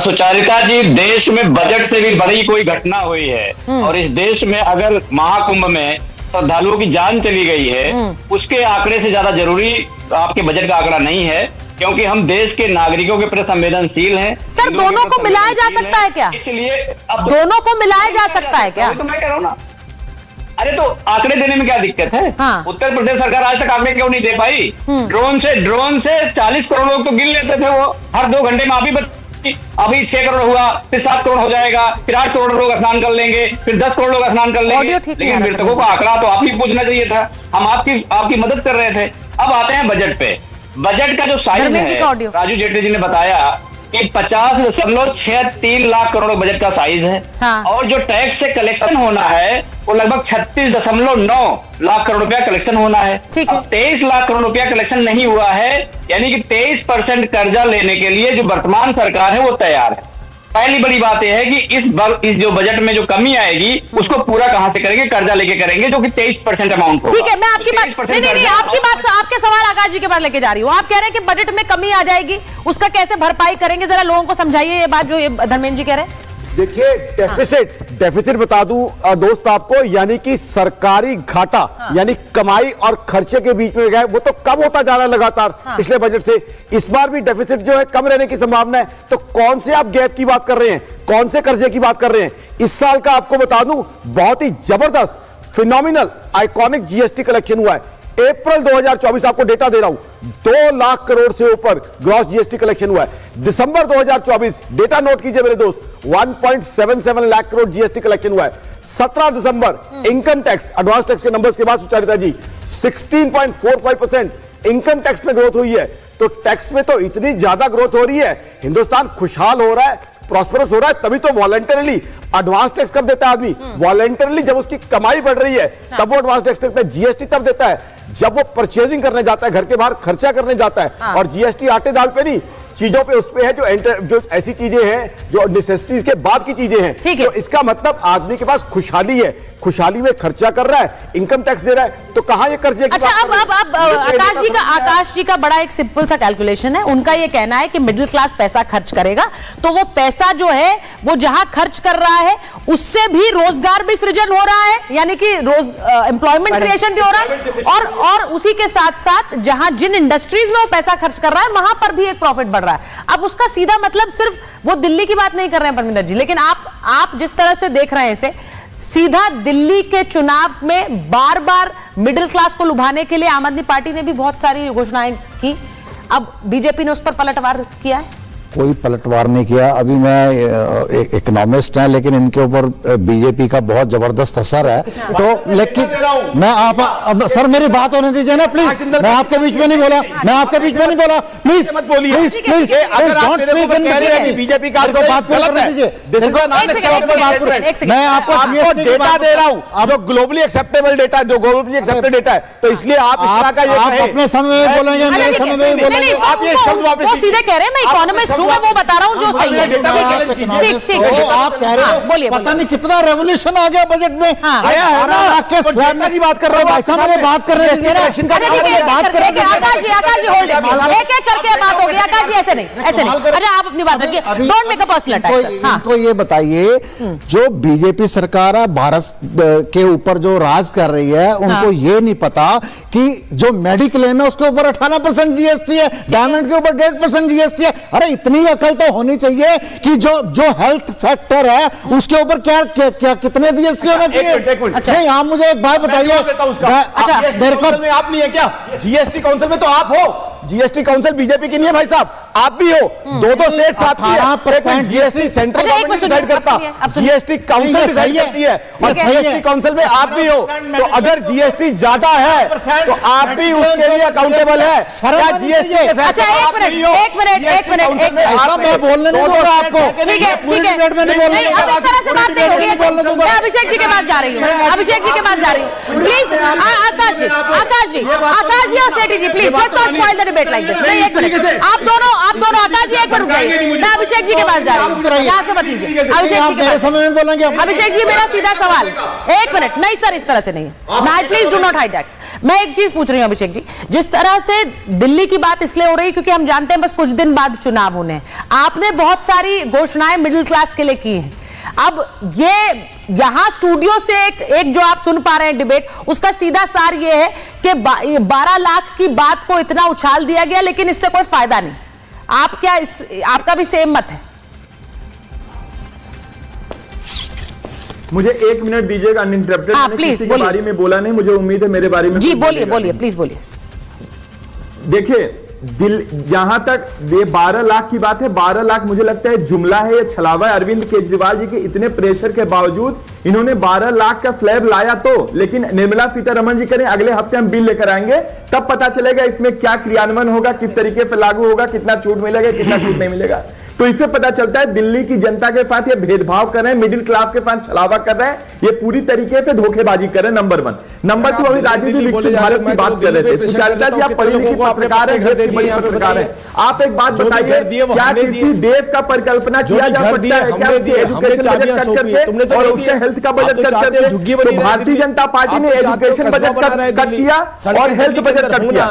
सुचारिता जी, देश में बजट से भी बड़ी कोई घटना हुई है और इस देश में अगर महाकुंभ में श्रद्धालुओं की जान चली गई है, उसके आंकड़े से ज्यादा जरूरी आपके बजट का आंकड़ा नहीं है, क्योंकि हम देश के नागरिकों के प्रति संवेदनशील हैं। सर, दोनों को मिलाया जा सकता है क्या? इसलिए अब दोनों को मिलाया जा सकता है क्या? तो मैं कह रहा हूं ना, अरे तो आंकड़े देने में क्या दिक्कत है? हाँ। उत्तर प्रदेश सरकार आज तक आंकड़े क्यों नहीं दे पाई? ड्रोन से 40 करोड़ लोग तो गिन लेते थे वो हर 2 घंटे में। अभी 6 करोड़ हुआ, फिर 7 करोड़ हो जाएगा, फिर 8 करोड़ लोग स्नान कर लेंगे, फिर 10 करोड़ लोग स्नान कर लेंगे। लेकिन मृतकों का आंकड़ा तो आप ही पूछना चाहिए था, हम आपकी मदद कर रहे थे। अब आते हैं बजट पे। बजट का जो साइज है, राजू जेटली जी ने बताया कि 50.63 लाख करोड़ बजट का साइज है। हाँ। और जो टैक्स से कलेक्शन होना है वो लगभग 36.9 लाख करोड़ रुपया कलेक्शन होना है। 23 लाख करोड़ रुपया कलेक्शन नहीं हुआ है, यानी कि 23% कर्जा लेने के लिए जो वर्तमान सरकार है वो तैयार है। पहली बड़ी बात यह है कि इस जो बजट में जो कमी आएगी उसको पूरा कहां से करेंगे? कर्जा लेके करेंगे, जो कि 23% अमाउंट होगा। ठीक है, मैं आपकी बात नहीं, आपके सवाल आकाश जी के पास लेके जा रही हूँ। आप कह रहे हैं कि बजट में कमी आ जाएगी, उसका कैसे भरपाई करेंगे? जरा लोगों को समझाइए ये बात जो ये धर्मेंद्र जी कह रहे हैं। देखिए, डेफिसिट बता दूं दोस्त आपको, यानी कि सरकारी घाटा, यानी कमाई और खर्चे के बीच में गए, वो तो कम होता जा रहा है लगातार पिछले बजट से। इस बार भी डेफिसिट जो है कम रहने की संभावना है। तो कौन से आप गैप की बात कर रहे हैं, कौन से कर्जे की बात कर रहे हैं? इस साल का आपको बता दूं बहुत ही जबरदस्त, फिनोमिनल, आइकॉनिक जीएसटी कलेक्शन हुआ है। अप्रैल 2024 आपको डेटा दे रहा हूं, 2 लाख करोड़ से ऊपर ग्रॉस जीएसटी कलेक्शन हुआ है। दिसंबर 2024 डेटा नोट कीजिए मेरे दोस्त, 1.77 लाख करोड़ जीएसटी कलेक्शन हुआ है। 17 दिसंबर इनकम टैक्स, एडवांस टैक्स के नंबर्स के बाद सुचारिता जी 16.45% इनकम टैक्स में ग्रोथ हुई है। तो टैक्स में तो इतनी ज्यादा ग्रोथ हो रही है, हिंदुस्तान खुशहाल हो रहा है, प्रॉस्परस हो रहा है। तभी तो वॉलंटरली एडवांस टैक्स कब देता है आदमी? वॉलंटरली जब उसकी कमाई बढ़ रही है तब वो एडवांस टैक्स देता है। जीएसटी तब देता है जब वो परचेजिंग करने जाता है, घर के बाहर खर्चा करने जाता है। और जीएसटी आटे दाल पे नहीं, चीजों पे उस पे है जो ऐसी चीजें हैं जो नेसेसिटीज के बाद की चीजें हैं। तो इसका मतलब आदमी के पास खुशहाली है, खुशहाली में खर्चा कर रहा है, इनकम टैक्स दे रहा है, तो कहां ये कर्जे की अच्छा, अब आकाश जी का बड़ा एक सिंपल सा कैलकुलेशन है। उनका ये कहना है कि मिडिल क्लास पैसा खर्च करेगा तो वो पैसा जो है वो जहां खर्च कर रहा है उससे भी रोजगार भी सृजन हो रहा है, यानी कि एम्प्लॉयमेंट क्रिएशन भी हो रहा है, और उसी के साथ साथ जहां जिन इंडस्ट्रीज में वो पैसा खर्च कर रहा है वहां पर भी एक प्रॉफिट बढ़ रहा है। अब उसका सीधा मतलब सिर्फ वो दिल्ली की बात नहीं कर रहे हैं परमिंदर जी, लेकिन आप जिस तरह से देख रहे हैं इसे, सीधा दिल्ली के चुनाव में बार बार मिडिल क्लास को लुभाने के लिए आम आदमी पार्टी ने भी बहुत सारी घोषणाएं की। अब बीजेपी ने उस पर पलटवार किया है। कोई पलटवार नहीं किया। अभी मैं इकोनॉमिस्ट हैं, लेकिन इनके ऊपर बीजेपी का बहुत जबरदस्त असर है। तो लेकिन मैं आप सर मेरी बात होने दीजिए ना प्लीज। मैं आपके बीच में नहीं बोला, मैं आपके बीच में नहीं बोला, प्लीज मत बोलिए, please don't speak in BJP का बात करने दीजिए। मैं आपको डेटा दे रहा हूं जो ग्लोबली एक्सेप्टेबल डेटा, जो ग्लोबली एक्सेप्टेड डेटा है, तो इसलिए आप इस तरह का ये अपने समय में बोलेंगे, मेरे समय में बोलेंगे। आप ये शब्द वापस सीधे कह रहे हैं, मैं इकोनॉमिस्ट मैं वो बता रहा हूं जो सही है। ठीक, आप कह रहे हो बोलिए, पता नहीं कितना रेवोल्यूशन आ गया बजट में। आया है ना, आपके स्लैब की बात कर रहे हो भाई साहब, मुझे बात कर रहे हैं, बात कर रहे हैं। आकाश जी होल्ड, एक-एक करके बात होगी। आकाश जी ऐसे नहीं। अच्छा, आप अपनी बात रखिए, don't make a personal attack. इनको ये बताइए, जो बीजेपी सरकार है भारत के ऊपर जो राज कर रही है, उनको ये नहीं पता कि जो मेडिक्लेम है उसके ऊपर 18% जीएसटी है, डायमंड के ऊपर 1.5% जीएसटी है। अरे इतनी अकल तो होनी चाहिए कि जो हेल्थ सेक्टर है उसके ऊपर क्या कितने जीएसटी होना चाहिए। अच्छा, नहीं, आप मुझे एक बात बताइए। अच्छा, आप नहीं है क्या जीएसटी काउंसिल में? तो आप हो। जीएसटी काउंसिल बीजेपी की नहीं है भाई साहब, आप भी हो। दो स्टेट साथ हैं, जीएसटी सेंट्रल गवर्नमेंट डिसाइड करता, जीएसटी काउंसिल डिसाइड करती है, और जीएसटी काउंसिल में आप भी हो। तो अगर जीएसटी ज्यादा है तो आप भी उसके लिए अकाउंटेबल है। क्या जीएसटी के फैसले आप नहीं हो? एक मिनट मैं बोलने नहीं दूंगा आपको। ठीक है, मैं अभिषेक जी के पास जा रही हूँ, अभिषेक जी के पास जा रही हूँ। प्लीज आकाश जी और Sethi ji, please let's not spoil the debate like this. एक मिनट, आप दोनों आकाश जी एक मिनट रुक जाइए। मैं अभिषेक जी के पास जा रही हूँ, यहाँ से मत लीजिए। अभिषेक जी के समय में बोलेंगे। अभिषेक जी, मेरा सीधा सवाल, एक मिनट। नहीं सर, इस तरह से नहीं, प्लीज डू नॉट हाईजैक। मैं एक चीज पूछ रही हूं अभिषेक जी, जिस तरह से दिल्ली की बात इसलिए हो रही क्योंकि हम जानते हैं बस कुछ दिन बाद चुनाव होने हैं। आपने बहुत सारी घोषणाएं मिडिल क्लास के लिए की हैं। अब ये यहां स्टूडियो से एक जो आप सुन पा रहे हैं डिबेट, उसका सीधा सार ये है कि 12 लाख की बात को इतना उछाल दिया गया लेकिन इससे कोई फायदा नहीं। आप क्या आपका भी सेम मत है? मुझे 1 मिनट दीजिएगा अनइंटरप्टेड। मैंने किसी के बारे में बोला नहीं, मुझे उम्मीद है मेरे बारे में जी बोलिए प्लीज बोलिए। देखिए जहां तक ये 12 लाख की बात है, 12 लाख मुझे लगता है जुमला है या छलावा है। अरविंद केजरीवाल जी के इतने प्रेशर के बावजूद इन्होंने 12 लाख का स्लैब लाया तो, लेकिन निर्मला सीतारमण जी करें अगले हफ्ते हम बिल लेकर आएंगे, तब पता चलेगा इसमें क्या क्रियान्वयन होगा, किस तरीके से लागू होगा, कितना छूट मिलेगा, कितना छूट नहीं मिलेगा। तो इससे पता चलता है दिल्ली की जनता के साथ ये भेदभाव कर रहे हैं, मिडिल क्लास के साथ छलावा कर रहे हैं, ये पूरी तरीके से धोखेबाजी कर रहे हैं। नंबर 1। नंबर 2, अभी राजीव जी विकसित भारत की बात कर रहे थे। सुचारिता जी आप पढ़ी लिखी पत्रकार हैं, पत्रकार हैं, आप एक बात बताइए, क्या किसी देश का परिकल्पना किया जा सकता है क्या एजुकेशन बजट कट करके और उसके हेल्थ का बजट कट करके? तो भारतीय जनता पार्टी ने एजुकेशन बजट कट किया और हेल्थ बजट कट किया।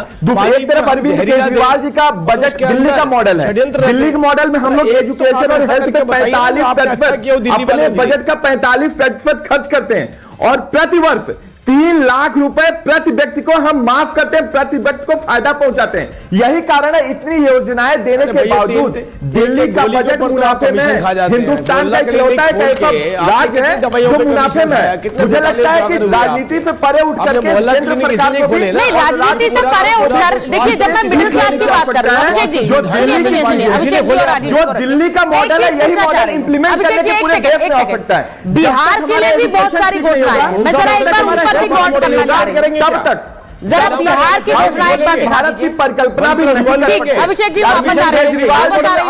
एक तरफ अरविंद केजरीवाल जी का बजट दिल्ली का मॉडल है, दिल्ली के मॉडल में हम लोग एजुकेशन और हेल्थ पे 45% अपने बजट का 45% खर्च करते हैं और प्रतिवर्ष 3 लाख रुपए प्रति व्यक्ति को हम माफ करते हैं, प्रति व्यक्ति को फायदा पहुंचाते हैं। यही कारण है इतनी योजनाएं देने के बावजूद दिल्ली का बजट मुनाफे में है। हिंदुस्तान का इकलौता एक ऐसा राज्य है जो मुनाफे में है। मुझे लगता है कि राजनीति से परे उठ करके केंद्र सरकार को भी नहीं, राजनीति से परे उठकर देखिए, जब मैं मिडिल क्लास की बात कर रहा हूं अभिषेक जी, जो दिल्ली का मॉडल है यही मॉडल इंप्लीमेंट करने के पूरे देश में हो सकता है। बिहार के लिए भी बहुत सारी घोषणाएं, मैं जरा एक बार तब तक जरा बिहार की घोषणा एक बार दिखा दीजिए। परिकल्पना भी ठीक, अभिषेक जी वापस आ रहे हैं,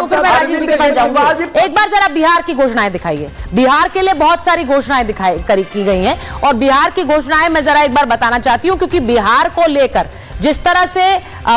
फिर मैं राजीव जी के पास जाऊंगी। एक बार जरा बिहार की घोषणाएं दिखाइए। बिहार के लिए बहुत सारी घोषणाएं की गई हैं और बिहार की घोषणाएं मैं जरा एक बार बताना चाहती हूं, क्योंकि बिहार को लेकर जिस तरह से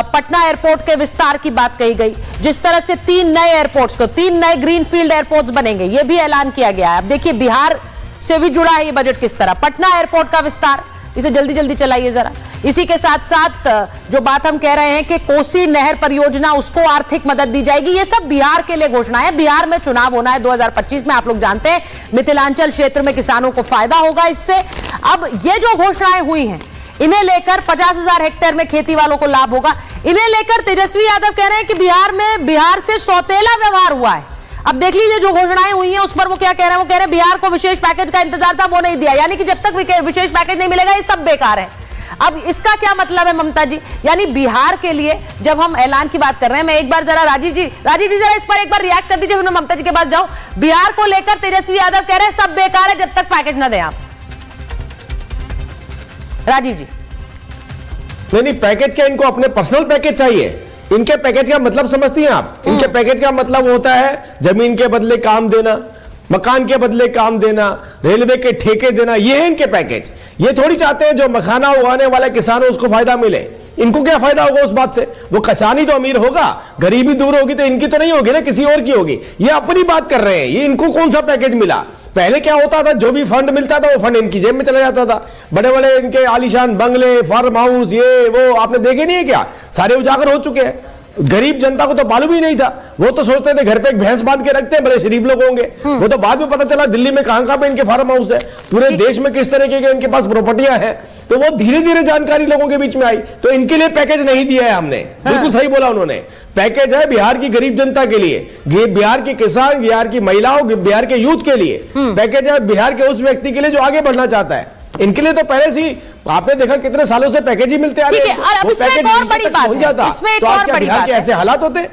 पटना एयरपोर्ट के विस्तार की बात कही गई, जिस तरह से 3 नए एयरपोर्ट्स को 3 नए ग्रीनफील्ड एयरपोर्ट्स बनेंगे, यह भी ऐलान किया गया है। अब देखिए बिहार से भी जुड़ा है ये बजट किस तरह। पटना एयरपोर्ट का विस्तार, इसे जल्दी जल्दी चलाइए जरा। इसी के साथ साथ जो बात हम कह रहे हैं कि कोसी नहर परियोजना, उसको आर्थिक मदद दी जाएगी, ये सब बिहार के लिए घोषणा है। बिहार में चुनाव होना है 2025 में, आप लोग जानते हैं। मिथिलांचल क्षेत्र में किसानों को फायदा होगा इससे। अब ये जो घोषणाएं हुई हैं, इन्हें लेकर 50,000 हेक्टेयर में खेती वालों को लाभ होगा। इन्हें लेकर तेजस्वी यादव कह रहे हैं कि बिहार से सौतेला व्यवहार हुआ है। अब देख लीजिए जो घोषणाएं हुई हैं उस पर वो क्या कह रहे हैं। वो कह रहे हैं बिहार को विशेष पैकेज का इंतजार था, वो नहीं दिया, यानी कि जब तक विशेष पैकेज नहीं मिलेगा ये सब बेकार है। अब इसका क्या मतलब है ममता जी? यानी बिहार के लिए जब हम ऐलान की बात कर रहे हैं, मैं एक बार जरा राजीव जी जरा इस पर एक बार रिएक्ट कर दीजिए, फिर मैं ममता जी के पास जाऊं। बिहार को लेकर तेजस्वी यादव कह रहे हैं सब बेकार है जब तक पैकेज न दें आप। राजीव जी नहीं, पैकेज क्या, इनको अपने पर्सनल पैकेज चाहिए। इनके पैकेज का मतलब समझती हैं आप? इनके पैकेज का मतलब होता है जमीन के बदले काम देना, मकान के बदले काम देना, रेलवे के ठेके देना, ये है इनके पैकेज। ये थोड़ी चाहते हैं जो मखाना उगाने वाला किसान हो उसको फायदा मिले। इनको क्या फायदा होगा उस बात से? वो किसान ही तो अमीर होगा, गरीबी दूर होगी तो इनकी तो नहीं होगी ना, किसी और की होगी। ये अपनी बात कर रहे हैं, ये इनको कौन सा पैकेज मिला? पहले क्या होता था, जो भी फंड मिलता था वो फंड इनकी जेब में चला जाता था। बड़े बड़े इनके आलीशान बंगले, फार्म हाउस, ये वो आपने देखे नहीं है क्या? सारे उजागर हो चुके हैं। गरीब जनता को तो मालूम ही नहीं था। वो तो सोचते थे घर पे एक भैंस बांध के रखते हैं, बड़े शरीफ लोग होंगे। वो तो बाद में पता चला दिल्ली में कहां पे इनके फार्म हाउस है, पूरे देश में किस तरीके के इनके पास प्रॉपर्टियां हैं। तो वो धीरे धीरे जानकारी लोगों के बीच में आई। तो इनके लिए पैकेज नहीं दिया है हमने। बिल्कुल सही बोला उन्होंने। पैकेज है बिहार की गरीब जनता के लिए, बिहार के किसान, बिहार की महिलाओं, बिहार के यूथ के लिए। पैकेज है बिहार के उस व्यक्ति के लिए जो आगे बढ़ना चाहता है। इनके लिए तो पहले से आपने देखा कितने सालों से पैकेज ही मिलते आ रहे हैं। और अब इसमें एक और बड़ी बात है, इसमें एक और बड़ी बात है, ऐसे हालात होते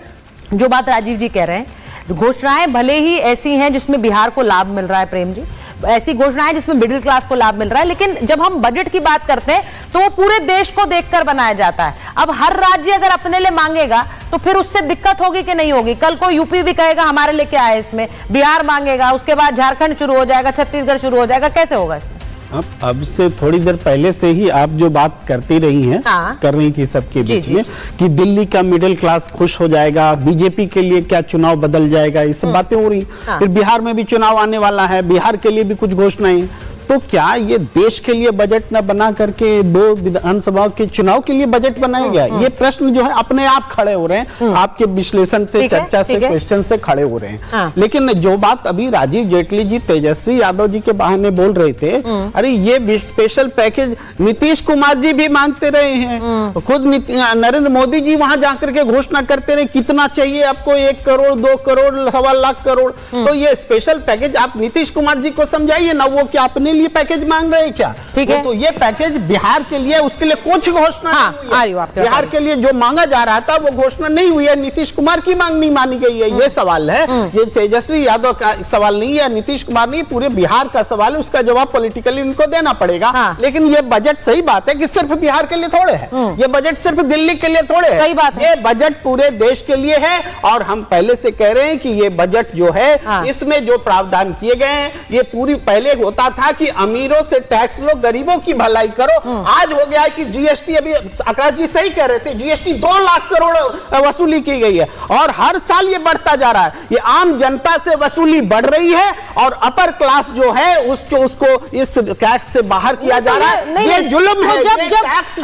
जो बात राजीव जी कह रहे हैं। घोषणाएं भले ही ऐसी हैं जिसमें बिहार को लाभ मिल रहा है, प्रेम जी, ऐसी घोषणाएं जिसमें मिडिल क्लास को लाभ मिल रहा है, लेकिन जब हम बजट की बात करते हैं तो वो पूरे देश को देखकर बनाया जाता है। अब हर राज्य अगर अपने लिए मांगेगा तो फिर उससे दिक्कत होगी कि नहीं होगी? कल को यूपी भी कहेगा हमारे लिए क्या है इसमें, बिहार मांगेगा, उसके बाद झारखंड शुरू हो जाएगा, छत्तीसगढ़ शुरू हो जाएगा, कैसे होगा इसमें? अब से थोड़ी देर पहले से ही आप जो बात करती रही हैं, कर रही थी सबके बीच में, कि दिल्ली का मिडिल क्लास खुश हो जाएगा, बीजेपी के लिए क्या चुनाव बदल जाएगा, ये सब बातें हो रही हैं। फिर बिहार में भी चुनाव आने वाला है, बिहार के लिए भी कुछ घोषणाएं। तो क्या ये देश के लिए बजट न बना करके 2 विधानसभा के चुनाव के लिए बजट बनाया गया? ये प्रश्न जो है अपने आप खड़े हो रहे हैं, आपके विश्लेषण से, चर्चा से, क्वेश्चन से खड़े हो रहे हैं। लेकिन जो बात अभी राजीव जेटली जी तेजस्वी यादव जी के बहाने बोल रहे थे, अरे ये स्पेशल पैकेज नीतीश कुमार जी भी मांगते रहे हैं, खुद नरेंद्र मोदी जी वहां जाकर के घोषणा करते रहे कितना चाहिए आपको, 1 करोड़ 2 करोड़ 1.25 लाख करोड़। तो ये स्पेशल पैकेज आप नीतीश कुमार जी को समझाइए ना, वो क्या अपने लिए पैकेज मांग रहे हैं क्या? ठीक है, तो ये पैकेज बिहार के लिए, उसके लिए कुछ घोषणा नहीं हुई है। बिहार के लिए जो मांगा जा रहा था वो घोषणा नहीं हुई है, नीतीश कुमार की मांग नहीं मानी गई है। ये सवाल है, ये तेजस्वी यादव का सवाल नहीं है, नीतीश कुमार नहीं, पूरे बिहार का सवाल है, उसका जवाब पॉलिटिकली उनको देना पड़ेगा। लेकिन ये बजट, सही बात है कि सिर्फ बिहार के लिए थोड़े है, ये बजट सिर्फ दिल्ली के लिए थोड़े है, सही बात है। ये बजट पूरे देश के लिए है और हम पहले से कह रहे हैं कि ये बजट जो है इसमें जो प्रावधान किए गए हैं, ये पूरी, पहले होता था कि अमीरों से टैक्स लो, गरीबों की भलाई करो, आज हो गया है कि जीएसटी, अभी आकाश जी सही कह रहे थे, जीएसटी 2 लाख करोड़ वसूली की गई है और हर साल ये बढ़ता जा रहा है। ये आम जनता से वसूली बढ़ रही है और अपर क्लास जो है उसको इस टैक्स से बाहर किया जा रहा है। ये जुल्म है, ये टैक्स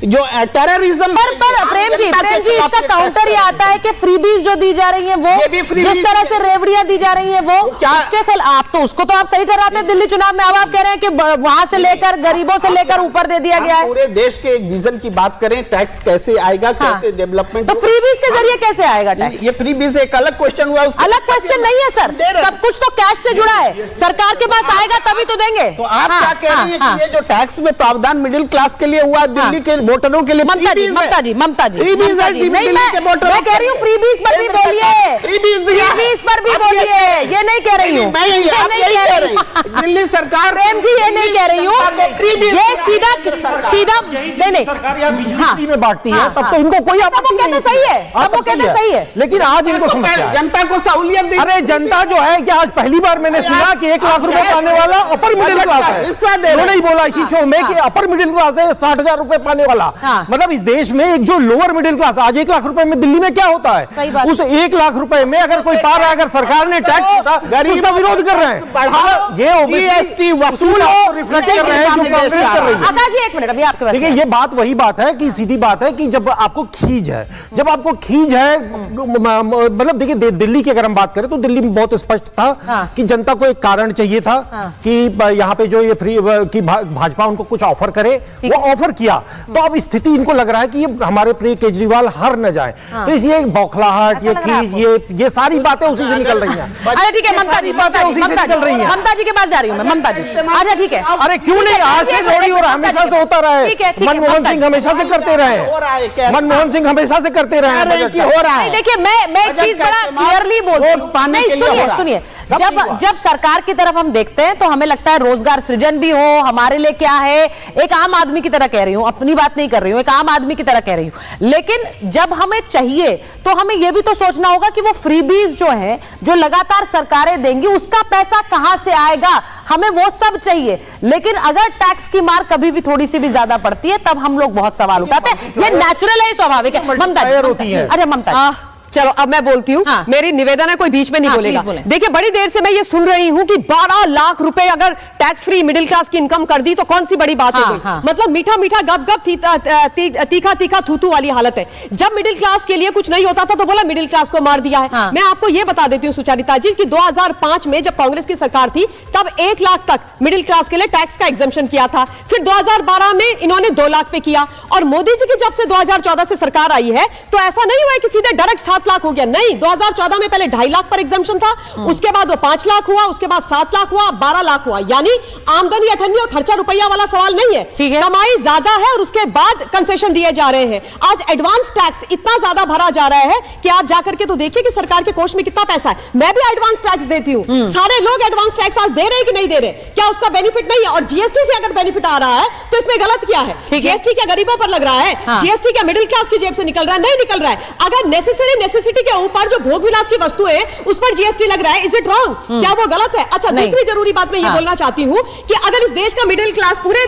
जो टेररिज्म। पर प्रेम जी इसका काउंटर ये आता है कि फ्रीबीज जो दी जा रही है वो, जिस तरह से रेवड़ियां दी जा रही है वो, उसके खिलाफ आप तो उसको तो आप सही ठहराते हैं दिल्ली चुनाव में, अब आप कह रहे हैं कि वहां से लेकर गरीबों से लेकर ऊपर दे दिया गया है। पूरे देश के एक विजन की बात करें, टैक्स कैसे आएगा, कैसे डेवलपमेंट, तो फ्रीबीज के जरिए कैसे आएगा टैक्स? ये फ्रीबीज एक अलग क्वेश्चन हुआ, अलग क्वेश्चन नहीं है सर, सब कुछ तो कैश से जुड़ा है, सरकार के पास आएगा तभी तो देंगे। तो आप क्या कह रही है कि ये जो टैक्स में प्रावधान मिडिल क्लास के लिए हुआ, दिल्ली के वोटरों के लिए? ममता जी मैं कह रही हूँ फ्रीबीज पर भी बोलिए, फ्रीबीज पर भी बोलिए, ये नहीं कह रही हूँ, दिल्ली सरकार, प्रेम जी ये नहीं कह रही हूँ, ये सीधा नहीं बीजेपी में बांटती है, तब तो इनको कोई आपत्ति नहीं है, सही है, अब वो कहते सही है। लेकिन आज इनको समस्या है, जनता को सहूलियत दी। अरे जनता जो है कि आज पहली बार मैंने सुना कि 1 लाख रुपए पाने वाला अपर मिडिल क्लास है, उन्होंने ही बोला इसी शो में कि अपर मिडिल क्लास है 60,000 रुपए पाने वाला। मतलब इस देश में एक जो लोअर मिडिल क्लास, आज 1 लाख रुपए में दिल्ली में क्या होता है, उस 1 लाख रुपए में अगर कोई पा रहा है, अगर सरकार ने टैक्स उसका विरोध कर रहे हैं, ये जीएसटी वसूल रिफ्लेक्ट कर रहे हैं जो कांग्रेस कर रही है। आकाश जी 1 मिनट, अभी आपके पास देखिए ये बात वही बात है कि सीधी बात है कि जब आपको खींच है, जब आपको खींच है, मतलब देखिए दिल्ली की अगर हम बात करें तो दिल्ली में बहुत स्पष्ट था कि जनता को एक कारण चाहिए था कि यहाँ पे जो ये फ्री की भाजपा उनको कुछ ऑफर करे, वो ऑफर किया। तो अब स्थिति इनको लग रहा है कि ये हमारे प्रिय केजरीवाल हार न जाए, तो इसलिए बौखलाहट, ये खींच, ये सारी बातें उसी से निकल रही हैं। अरे ठीक है, ममता जी ममता जी के पास जा रही हूँ मैं, ममता जी अच्छा ठीक है। अरे क्यों नहीं, आज से थोड़ी और हमेशा से होता रहा है, मनमोहन सिंह हमेशा से करते रहे, मनमोहन सिंह हमेशा से करते रहे हो रहा है। देखिए मैं एक चीज बड़ा क्लियरली बोलती हूँ, सुनिए जब सरकार की तरफ हम देखते हैं तो हमें लगता है रोजगार सृजन भी हो, हमारे लिए क्या है, एक आम आदमी की तरह कह रही हूं, अपनी बात नहीं कर रही हूं, एक आम आदमी की तरह कह रही हूं। लेकिन जब हमें चाहिए तो हमें यह भी तो सोचना होगा कि वो फ्रीबीज जो है, जो लगातार सरकारें देंगी, उसका पैसा कहां से आएगा, हमें वो सब चाहिए। लेकिन अगर टैक्स की मार कभी भी थोड़ी सी भी ज्यादा पड़ती है तब हम लोग बहुत सवाल उठाते हैं, ये नेचुरल है, स्वाभाविक है। ममता जी, अरे ममता चलो अब मैं बोलती हूँ, मेरी निवेदन है कोई बीच में नहीं बोलेगा। देखिए बड़ी देर से मैं ये सुन रही हूँ कि 12 लाख रुपए अगर टैक्स फ्री मिडिल क्लास की इनकम कर दी तो कौन सी बड़ी बात हो गई। मतलब मीठा मीठा गप गप तीखा तीखा थूथू वाली हालत है। जब मिडिल क्लास के लिए कुछ नहीं होता था तो बोला मिडिल क्लास को मार दिया है। मैं आपको ये बता देती हूँ सुचारिता जी कि 2005 में जब कांग्रेस की सरकार थी तब 1 लाख तक मिडिल क्लास के लिए टैक्स का एग्जम्पशन किया था। फिर 2012 में इन्होंने 2 लाख पे किया और मोदी जी की जब से 2014 से सरकार आई है तो ऐसा नहीं हुआ कि सीधे डायरेक्ट 7 लाख हो गया, नहीं। 2014 में पहले 2.5 लाख पर एग्जम्पशन था, उसके बाद वो 5 लाख हुआ, उसके बाद 7 लाख हुआ, 12 लाख हुआ। यानी आमदनी अठन्नी और खर्चा रुपया वाला सवाल नहीं है, कमाई ज्यादा है और उसके बाद कंसेशन दिए जा रहे हैं। आज एडवांस टैक्स इतना ज्यादा भरा जा रहा है कि आप जाकर के तो देखिए कि सरकार के कोष में कितना पैसा है। मैं भी एडवांस टैक्स देती हूँ, सारे लोग एडवांस टैक्स आज दे रहे हैं कि नहीं दे रहे, क्या उसका बेनिफिट नहीं है? और जीएसटी से अगर बेनिफिट आ रहा है तो इसमें गलत क्या है? जीएसटी क्या गरीबों पर लग रहा है? जीएसटी क्या मिडिल क्लास की जेब से निकल रहा है? नहीं निकल रहा है। अगर नेसेसरी नेसेसिटी के ऊपर जो भोग विलास की वस्तु है उस पर जीएसटी लग रहा है, इज इट रॉन्ग? क्या वो गलत है? अच्छा, दूसरी जरूरी बात मैं ये बोलना चाहती हूँ कि अगर इस देश का मिडिल क्लास पूरे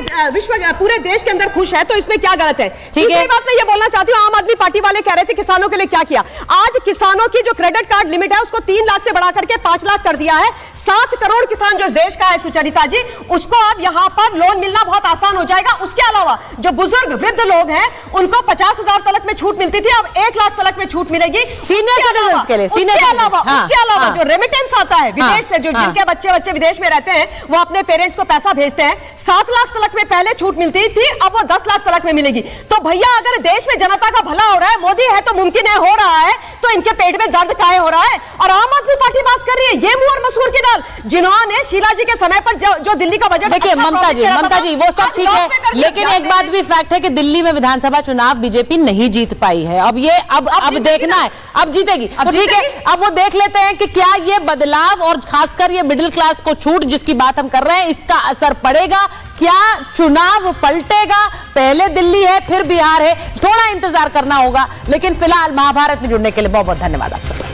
पूरे देश के अंदर खुश है तो इसमें क्या गलत है? तीसरी बात मैं ये बोलना चाहती हूँ, आम आदमी पार्टी वाले कह रहे थे किसानों के लिए क्या किया। आज किसानों की जो क्रेडिट कार्ड लिमिट है उसको 3 लाख से बढ़ा करके 5 लाख कर दिया है। 7 करोड़ किसान जो इस देश का है सुचरिता जी, उसको अब यहाँ पर लोन मिलना बहुत आसान हो जाएगा। उसके अलावा जो बुजुर्ग वृद्ध लोग हैं उनको 50,000 तलक में छूट मिलती थी, अब 1 लाख तलक में छूट मिलेगी सीनियर सिटीजन के लिए। उसके अलावा जो रेमिटेंस आता है विदेश से, जो जिनके बच्चे विदेश में रहते हैं वो अपने पेरेंट्स को पैसा भेजते हैं, 7 लाख तलक में पहले छूट मिलती थी, अब वो 10 लाख तलक में मिलेगी। तो भैया अगर देश में जनता का भला हो रहा है, मोदी है तो मुमकिन है हो रहा है, तो इनके पेट में दर्द काहे हो रहा है? और आम आदमी पार्टी बात कर रही है ये मुंह और मसूर की दाल, जिन्होंने शीला जी के समय पर जो दिल्ली का बजट, देखिए ममता जी वो सब ठीक है, लेकिन एक बात भी फैक्ट है कि दिल्ली में विधानसभा चुनाव बीजेपी नहीं जीत पाई है। अब ये अब देखना है, अब जीतेगी तो ठीक है। अब वो देख लेते हैं कि क्या ये बदलाव और खासकर ये मिडिल क्लास को छूट जिसकी बात हम कर रहे हैं इसका असर पड़ेगा, क्या चुनाव पलटेगा? पहले दिल्ली है फिर बिहार है, थोड़ा इंतजार करना होगा। लेकिन फिलहाल महाभारत में जुड़ने के लिए बहुत बहुत धन्यवाद आप सबका।